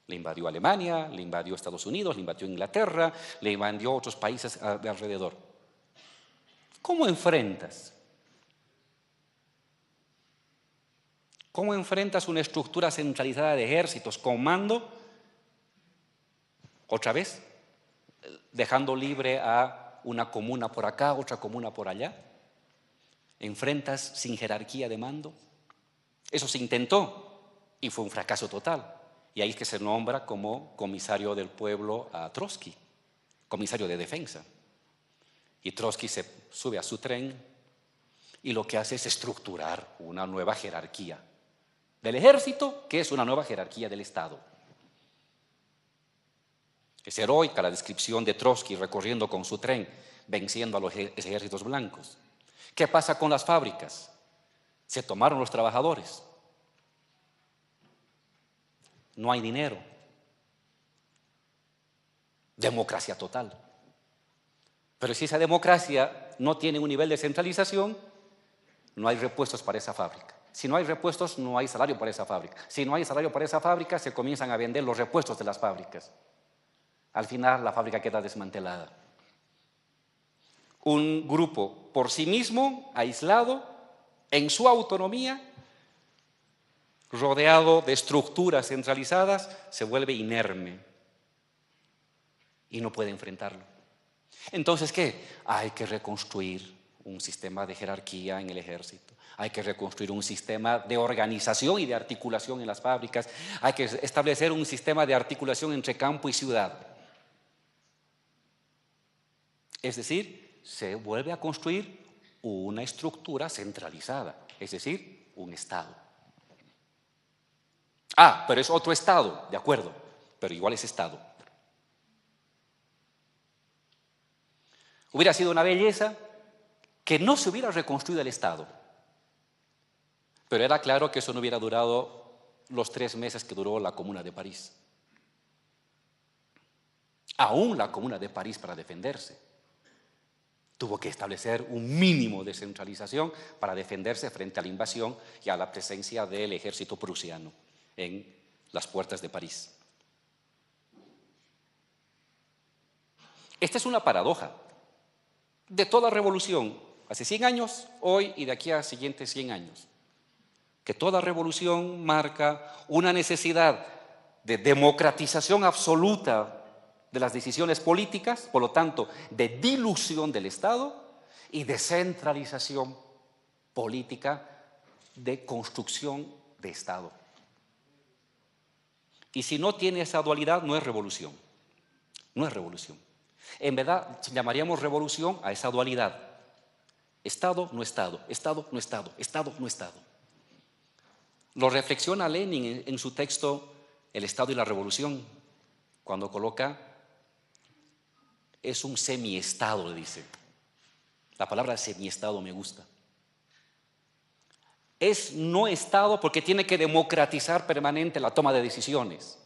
Le invadió Alemania, le invadió Estados Unidos, le invadió Inglaterra, le invadió otros países de alrededor. ¿Cómo enfrentas? ¿Cómo enfrentas una estructura centralizada de ejércitos con mando? Otra vez, dejando libre a una comuna por acá, otra comuna por allá. ¿Enfrentas sin jerarquía de mando? Eso se intentó y fue un fracaso total. Y ahí es que se nombra como comisario del pueblo a Trotsky, comisario de defensa. Y Trotsky se sube a su tren y lo que hace es estructurar una nueva jerarquía del ejército, que es una nueva jerarquía del Estado. Es heroica la descripción de Trotsky recorriendo con su tren, venciendo a los ejércitos blancos. ¿Qué pasa con las fábricas? Se tomaron los trabajadores. No hay dinero. Democracia total. Pero si esa democracia no tiene un nivel de centralización, no hay repuestos para esa fábrica. Si no hay repuestos, no hay salario para esa fábrica. Si no hay salario para esa fábrica, se comienzan a vender los repuestos de las fábricas. Al final, la fábrica queda desmantelada. Un grupo por sí mismo, aislado, en su autonomía, rodeado de estructuras centralizadas, se vuelve inerme y no puede enfrentarlo. Entonces, ¿qué? Hay que reconstruir un sistema de jerarquía en el ejército. Hay que reconstruir un sistema de organización y de articulación en las fábricas. Hay que establecer un sistema de articulación entre campo y ciudad. Es decir, se vuelve a construir una estructura centralizada, es decir, un Estado. Ah, pero es otro Estado, de acuerdo, pero igual es Estado. Hubiera sido una belleza que no se hubiera reconstruido el Estado. Pero era claro que eso no hubiera durado los 3 meses que duró la Comuna de París. Aún la Comuna de París, para defenderse, tuvo que establecer un mínimo de centralización para defenderse frente a la invasión y a la presencia del ejército prusiano en las puertas de París. Esta es una paradoja de toda revolución, hace 100 años, hoy y de aquí a siguientes 100 años, que toda revolución marca una necesidad de democratización absoluta de las decisiones políticas, por lo tanto, de dilución del Estado y de centralización política de construcción de Estado. Y si no tiene esa dualidad, no es revolución. No es revolución. En verdad, llamaríamos revolución a esa dualidad. Estado, no Estado. Estado, no Estado. Estado, no Estado. Lo reflexiona Lenin en su texto El Estado y la Revolución, cuando coloca, es un semiestado, le dice. La palabra semiestado me gusta. Es no Estado porque tiene que democratizar permanente la toma de decisiones,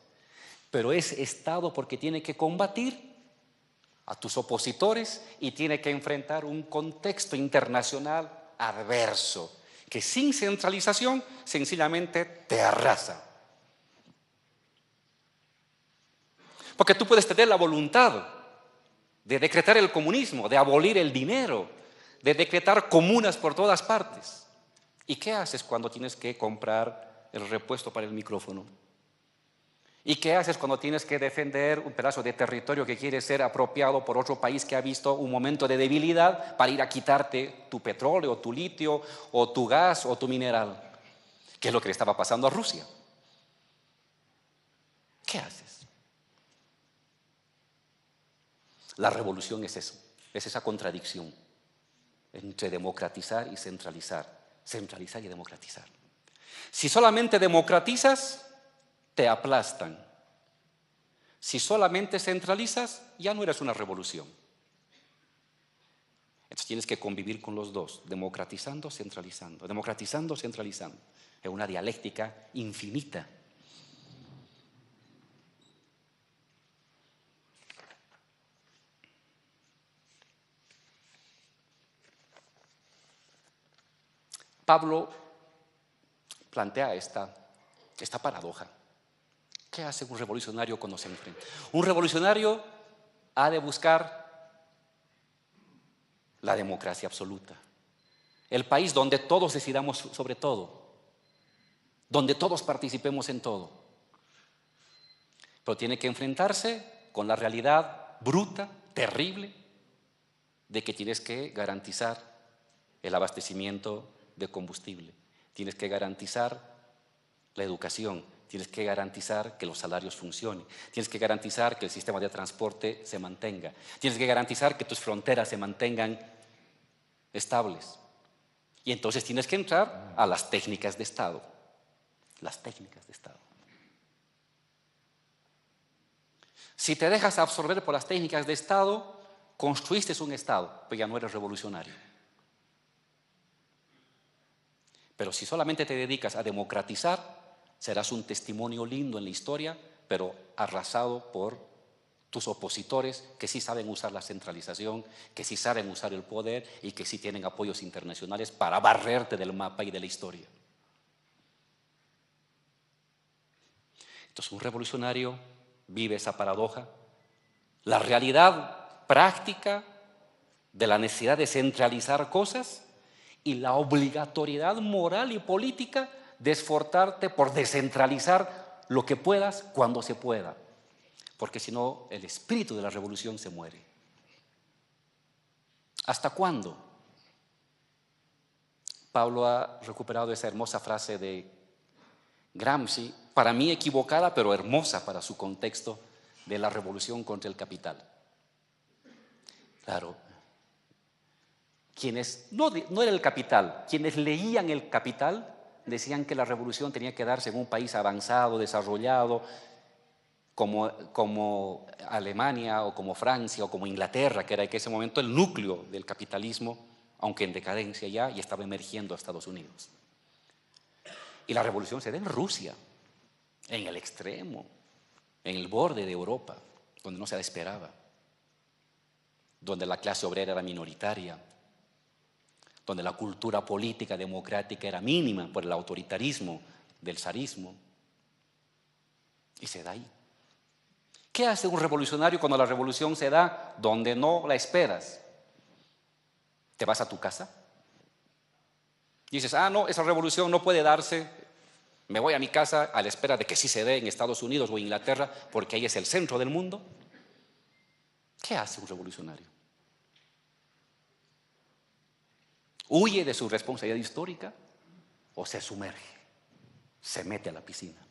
pero es Estado porque tiene que combatir a tus opositores y tiene que enfrentar un contexto internacional adverso, que sin centralización sencillamente te arrasa. Porque tú puedes tener la voluntad de decretar el comunismo, de abolir el dinero, de decretar comunas por todas partes. ¿Y qué haces cuando tienes que comprar el repuesto para el micrófono? ¿Y qué haces cuando tienes que defender un pedazo de territorio que quiere ser apropiado por otro país que ha visto un momento de debilidad para ir a quitarte tu petróleo, tu litio, o tu gas, o tu mineral? ¿Qué es lo que le estaba pasando a Rusia? ¿Qué haces? La revolución es eso, es esa contradicción entre democratizar y centralizar, centralizar y democratizar. Si solamente democratizas, te aplastan. Si solamente centralizas, ya no eres una revolución. Entonces tienes que convivir con los dos, democratizando, centralizando, democratizando, centralizando. Es una dialéctica infinita. Pablo plantea esta paradoja. ¿Qué hace un revolucionario cuando se enfrenta? Un revolucionario ha de buscar la democracia absoluta. El país donde todos decidamos sobre todo, donde todos participemos en todo. Pero tiene que enfrentarse con la realidad bruta, terrible, de que tienes que garantizar el abastecimiento de combustible. Tienes que garantizar la educación. Tienes que garantizar que los salarios funcionen. Tienes que garantizar que el sistema de transporte se mantenga. Tienes que garantizar que tus fronteras se mantengan estables. Y entonces tienes que entrar a las técnicas de Estado. Las técnicas de Estado. Si te dejas absorber por las técnicas de Estado, construiste un Estado, pero ya no eres revolucionario. Pero si solamente te dedicas a democratizar, serás un testimonio lindo en la historia, pero arrasado por tus opositores que sí saben usar la centralización, que sí saben usar el poder y que sí tienen apoyos internacionales para barrerte del mapa y de la historia. Entonces un revolucionario vive esa paradoja, la realidad práctica de la necesidad de centralizar cosas y la obligatoriedad moral y política de esforzarte por descentralizar lo que puedas cuando se pueda, porque si no el espíritu de la revolución se muere. ¿Hasta cuándo? Pablo ha recuperado esa hermosa frase de Gramsci, para mí equivocada pero hermosa para su contexto, de la revolución contra el capital. Claro, quienes no era el capital, quienes leían el Capital decían que la revolución tenía que darse en un país avanzado, desarrollado, como Alemania o como Francia o como Inglaterra, que era en ese momento el núcleo del capitalismo, aunque en decadencia ya, y estaba emergiendo a Estados Unidos. Y la revolución se da en Rusia, en el extremo, en el borde de Europa, donde no se la esperaba, donde la clase obrera era minoritaria, donde la cultura política democrática era mínima por el autoritarismo del zarismo. Y se da ahí. ¿Qué hace un revolucionario cuando la revolución se da donde no la esperas? ¿Te vas a tu casa? Dices, no, esa revolución no puede darse, me voy a mi casa a la espera de que sí se dé en Estados Unidos o Inglaterra, porque ahí es el centro del mundo. ¿Qué hace un revolucionario? ¿Huye de su responsabilidad histórica o se sumerge, se mete a la piscina?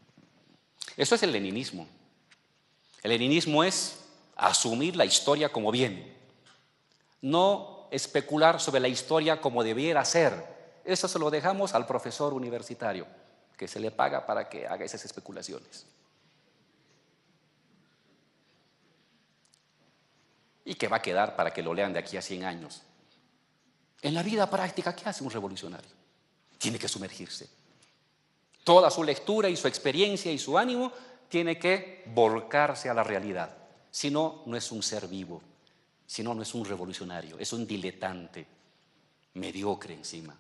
Eso es el leninismo. El leninismo es asumir la historia como viene, no especular sobre la historia como debiera ser. Eso se lo dejamos al profesor universitario, que se le paga para que haga esas especulaciones. Y que va a quedar para que lo lean de aquí a 100 años. En la vida práctica, ¿qué hace un revolucionario? Tiene que sumergirse. Toda su lectura y su experiencia y su ánimo tiene que volcarse a la realidad. Si no, no es un ser vivo. Si no, no es un revolucionario. Es un diletante, mediocre encima.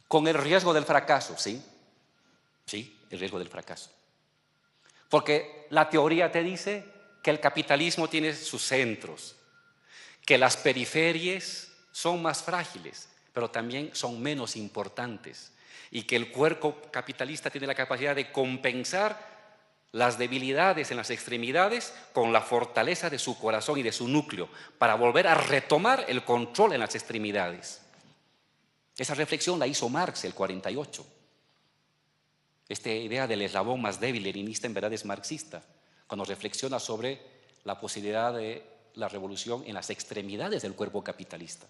Con el riesgo del fracaso, ¿sí? Sí, el riesgo del fracaso. Porque la teoría te dice que el capitalismo tiene sus centros, que las periferias son más frágiles, pero también son menos importantes, y que el cuerpo capitalista tiene la capacidad de compensar las debilidades en las extremidades con la fortaleza de su corazón y de su núcleo, para volver a retomar el control en las extremidades. Esa reflexión la hizo Marx el 48. Esta idea del eslabón más débil leninista en verdad es marxista, cuando reflexiona sobre la posibilidad de la revolución en las extremidades del cuerpo capitalista.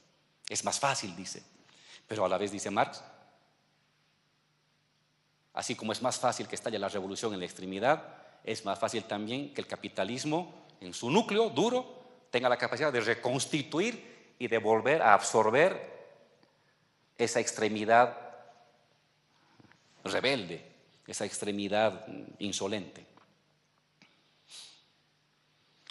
Es más fácil, dice, pero a la vez, dice Marx, así como es más fácil que estalle la revolución en la extremidad, es más fácil también que el capitalismo, en su núcleo duro, tenga la capacidad de reconstituir y de volver a absorber esa extremidad rebelde, esa extremidad insolente.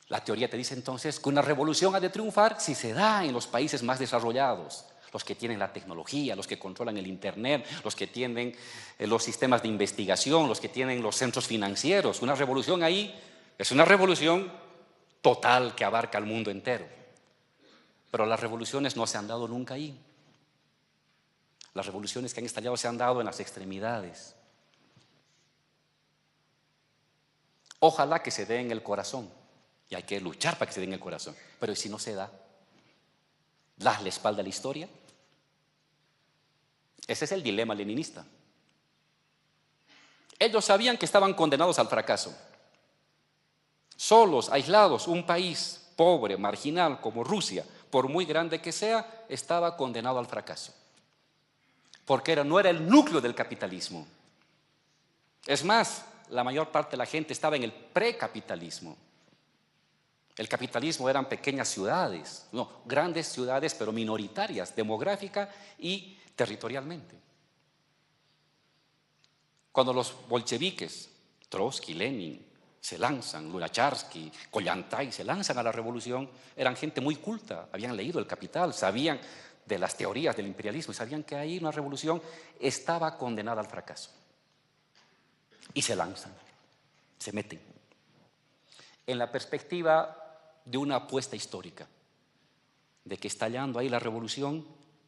La teoría te dice entonces que una revolución ha de triunfar si se da en los países más desarrollados, los que tienen la tecnología, los que controlan el internet, los que tienen los sistemas de investigación, los que tienen los centros financieros. Una revolución ahí es una revolución total que abarca al mundo entero. Pero las revoluciones no se han dado nunca ahí. Las revoluciones que han estallado se han dado en las extremidades. Ojalá que se dé en el corazón, y hay que luchar para que se dé en el corazón. Pero si no se da, ¿das la espalda a la historia? Ese es el dilema leninista. Ellos sabían que estaban condenados al fracaso. Solos, aislados, un país pobre, marginal como Rusia, por muy grande que sea, estaba condenado al fracaso. Porque no era el núcleo del capitalismo. Es más, la mayor parte de la gente estaba en el precapitalismo. El capitalismo eran pequeñas ciudades, no, grandes ciudades, pero minoritarias, demográfica y territorialmente. Cuando los bolcheviques, Trotsky, Lenin, se lanzan, Lunacharsky, Kollontai, se lanzan a la revolución, eran gente muy culta, habían leído El Capital, sabían de las teorías del imperialismo y sabían que ahí una revolución estaba condenada al fracaso. Y se lanzan, se meten. En la perspectiva de una apuesta histórica, de que estallando ahí la revolución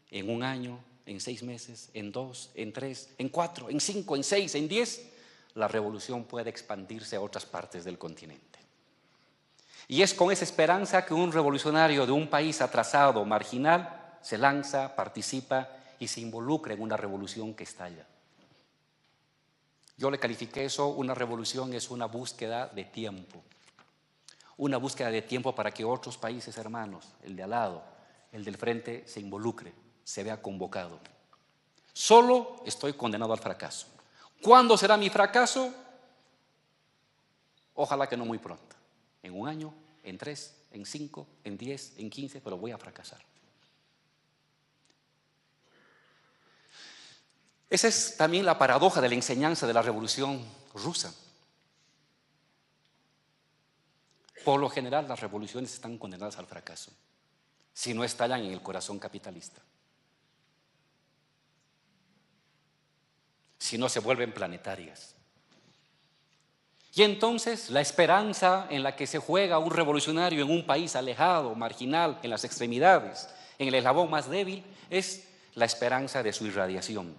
en 1 año, en 6 meses, en 2, en 3, en 4, en 5, en 6, en 10, la revolución puede expandirse a otras partes del continente. Y es con esa esperanza que un revolucionario de un país atrasado, marginal, se lanza, participa y se involucra en una revolución que estalla. Yo le califiqué eso, una revolución es una búsqueda de tiempo. Una búsqueda de tiempo para que otros países hermanos, el de al lado, el del frente, se involucre, se vea convocado. Solo estoy condenado al fracaso. ¿Cuándo será mi fracaso? Ojalá que no muy pronto. En 1 año, en 3, en 5, en 10, en 15, pero voy a fracasar. Esa es también la paradoja de la enseñanza de la Revolución Rusa. Por lo general, las revoluciones están condenadas al fracaso si no estallan en el corazón capitalista, si no se vuelven planetarias. Y entonces la esperanza en la que se juega un revolucionario en un país alejado, marginal, en las extremidades, en el eslabón más débil, es la esperanza de su irradiación.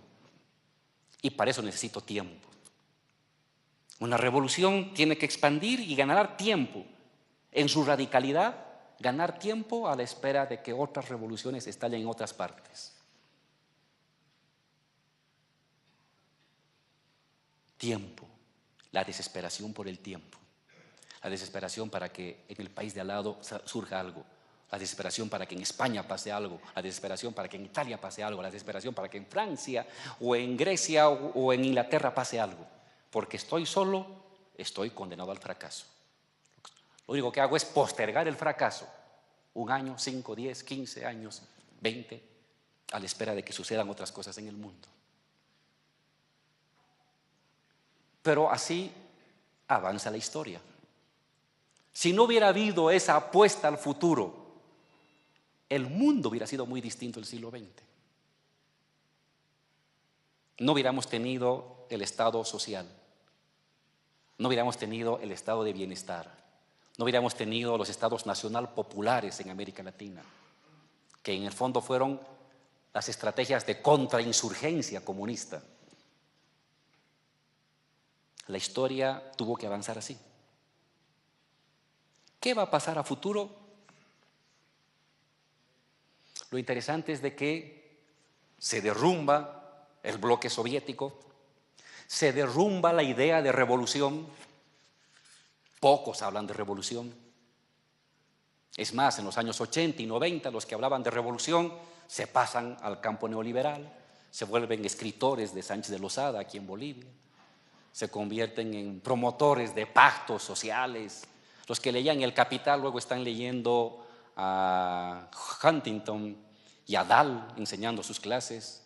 Y para eso necesito tiempo. Una revolución tiene que expandir y ganar tiempo. En su radicalidad, ganar tiempo a la espera de que otras revoluciones estallen en otras partes. Tiempo. La desesperación por el tiempo. La desesperación para que en el país de al lado surja algo. La desesperación para que en España pase algo. La desesperación para que en Italia pase algo. La desesperación para que en Francia o en Grecia o en Inglaterra pase algo. Porque estoy solo, estoy condenado al fracaso. Lo único que hago es postergar el fracaso. 1 año, 5, 10, 15 años, 20, a la espera de que sucedan otras cosas en el mundo. Pero así avanza la historia. Si no hubiera habido esa apuesta al futuro, el mundo hubiera sido muy distinto el siglo XX. No hubiéramos tenido el Estado social, no hubiéramos tenido el Estado de bienestar, no hubiéramos tenido los Estados nacional populares en América Latina, que en el fondo fueron las estrategias de contrainsurgencia comunista. La historia tuvo que avanzar así. ¿Qué va a pasar a futuro? Lo interesante es de que se derrumba el bloque soviético, se derrumba la idea de revolución. Pocos hablan de revolución. Es más, en los años 80 y 90 los que hablaban de revolución se pasan al campo neoliberal, se vuelven escritores de Sánchez de Lozada aquí en Bolivia, se convierten en promotores de pactos sociales. Los que leían El Capital luego están leyendo a Huntington y a Dahl enseñando sus clases.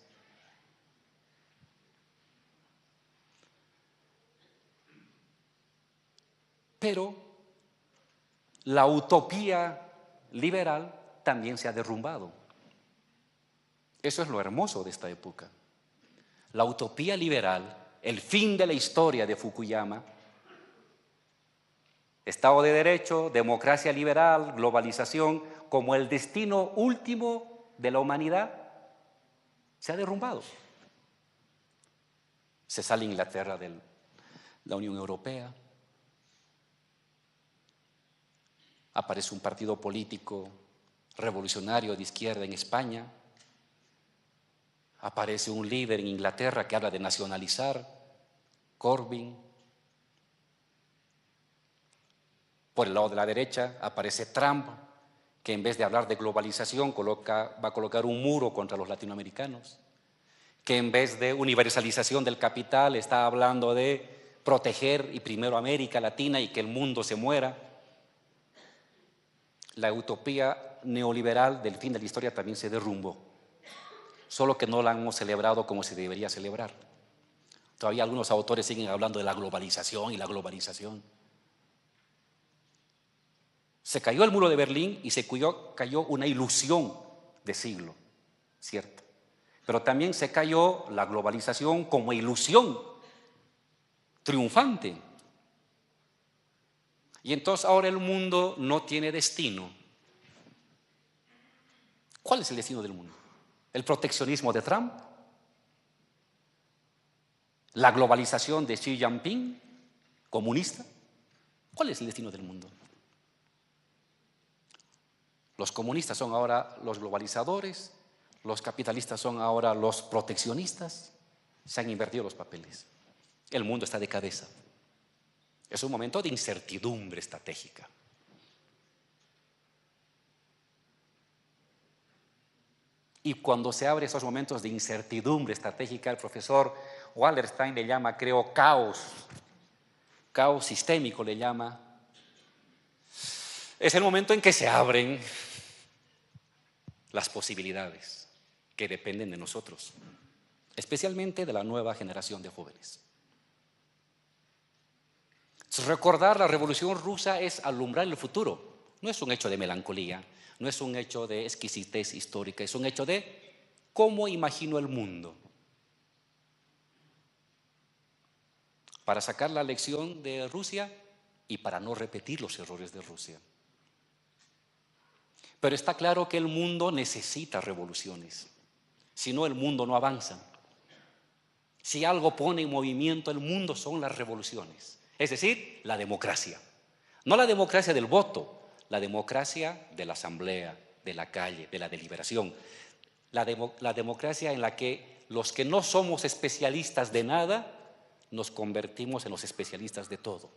Pero la utopía liberal también se ha derrumbado. Eso es lo hermoso de esta época. La utopía liberal, el fin de la historia de Fukuyama, Estado de Derecho, democracia liberal, globalización, como el destino último de la humanidad, se ha derrumbado. Se sale Inglaterra de la Unión Europea, aparece un partido político revolucionario de izquierda en España, aparece un líder en Inglaterra que habla de nacionalizar, Corbyn. Por el lado de la derecha aparece Trump, que en vez de hablar de globalización va a colocar un muro contra los latinoamericanos, que en vez de universalización del capital está hablando de proteger y primero América Latina y que el mundo se muera. La utopía neoliberal del fin de la historia también se derrumbó, solo que no la hemos celebrado como se debería celebrar. Todavía algunos autores siguen hablando de la globalización y la globalización. Se cayó el muro de Berlín y se cayó una ilusión de siglo, ¿cierto? Pero también se cayó la globalización como ilusión triunfante. Y entonces ahora el mundo no tiene destino. ¿Cuál es el destino del mundo? ¿El proteccionismo de Trump? ¿La globalización de Xi Jinping, comunista? ¿Cuál es el destino del mundo? Los comunistas son ahora los globalizadores, los capitalistas son ahora los proteccionistas. Se han invertido los papeles. El mundo está de cabeza. Es un momento de incertidumbre estratégica. Y cuando se abren esos momentos de incertidumbre estratégica, el profesor Wallerstein le llama, creo, caos sistémico le llama, es el momento en que se abren las posibilidades que dependen de nosotros, especialmente de la nueva generación de jóvenes. Recordar la Revolución Rusa es alumbrar el futuro, no es un hecho de melancolía, no es un hecho de exquisitez histórica, es un hecho de cómo imagino el mundo. Para sacar la lección de Rusia y para no repetir los errores de Rusia. Pero está claro que el mundo necesita revoluciones, si no el mundo no avanza. Si algo pone en movimiento el mundo son las revoluciones, es decir, la democracia. No la democracia del voto, la democracia de la asamblea, de la calle, de la deliberación. La democracia en la que los que no somos especialistas de nada nos convertimos en los especialistas de todo.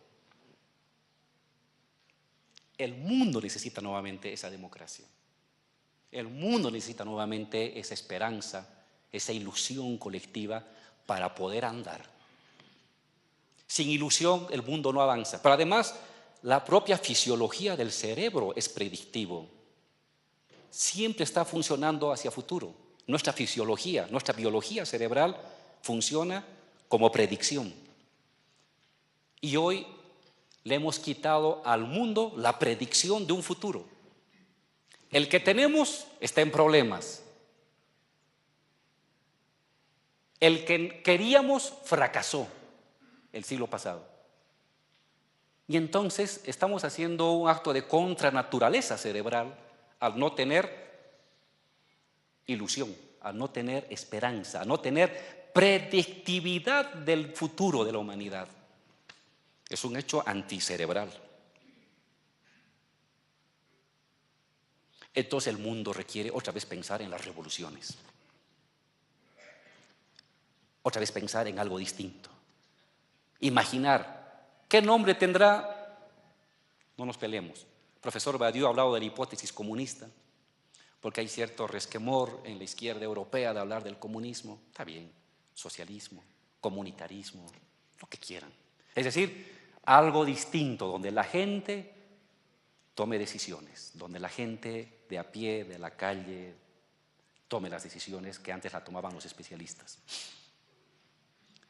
El mundo necesita nuevamente esa democracia. El mundo necesita nuevamente esa esperanza, esa ilusión colectiva para poder andar. Sin ilusión el mundo no avanza. Pero además, la propia fisiología del cerebro es predictivo. Siempre está funcionando hacia futuro. Nuestra fisiología, nuestra biología cerebral funciona como predicción. Y hoy le hemos quitado al mundo la predicción de un futuro. El que tenemos está en problemas. El que queríamos fracasó el siglo pasado. Y entonces estamos haciendo un acto de contranaturaleza cerebral al no tener ilusión, al no tener esperanza, al no tener predictividad del futuro de la humanidad. Es un hecho anticerebral. Entonces el mundo requiere otra vez pensar en las revoluciones. Otra vez pensar en algo distinto. Imaginar qué nombre tendrá, no nos peleemos. El profesor Badiou ha hablado de la hipótesis comunista, porque hay cierto resquemor en la izquierda europea de hablar del comunismo. Está bien. Socialismo, comunitarismo, lo que quieran. Es decir, algo distinto donde la gente tome decisiones, donde la gente de a pie, de la calle, tome las decisiones que antes la tomaban los especialistas.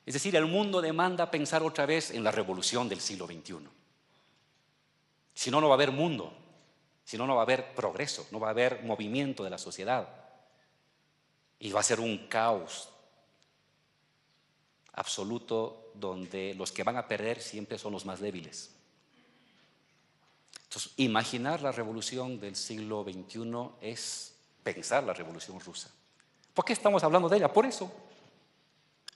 Es decir, el mundo demanda pensar otra vez en la revolución del siglo XXI. Si no, no va a haber mundo, si no, no va a haber progreso, no va a haber movimiento de la sociedad y va a ser un caos absoluto donde los que van a perder siempre son los más débiles. Entonces, imaginar la revolución del siglo XXI es pensar la revolución rusa. ¿Por qué estamos hablando de ella? Por eso.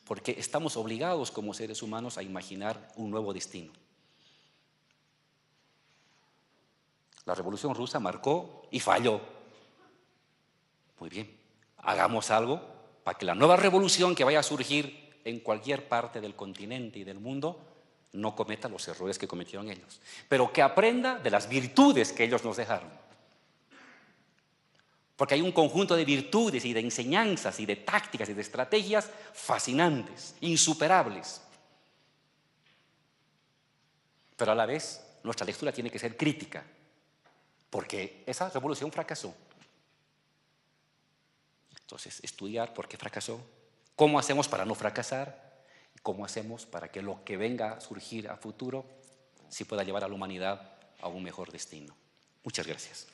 Porque estamos obligados como seres humanos a imaginar un nuevo destino. La revolución rusa marcó y falló. Muy bien, hagamos algo para que la nueva revolución que vaya a surgir en cualquier parte del continente y del mundo no cometa los errores que cometieron ellos, pero que aprenda de las virtudes que ellos nos dejaron. Porque hay un conjunto de virtudes y de enseñanzas y de tácticas y de estrategias fascinantes, insuperables. Pero a la vez, nuestra lectura tiene que ser crítica, porque esa revolución fracasó. Entonces, estudiar por qué fracasó, cómo hacemos para no fracasar, cómo hacemos para que lo que venga a surgir a futuro sí pueda llevar a la humanidad a un mejor destino. Muchas gracias.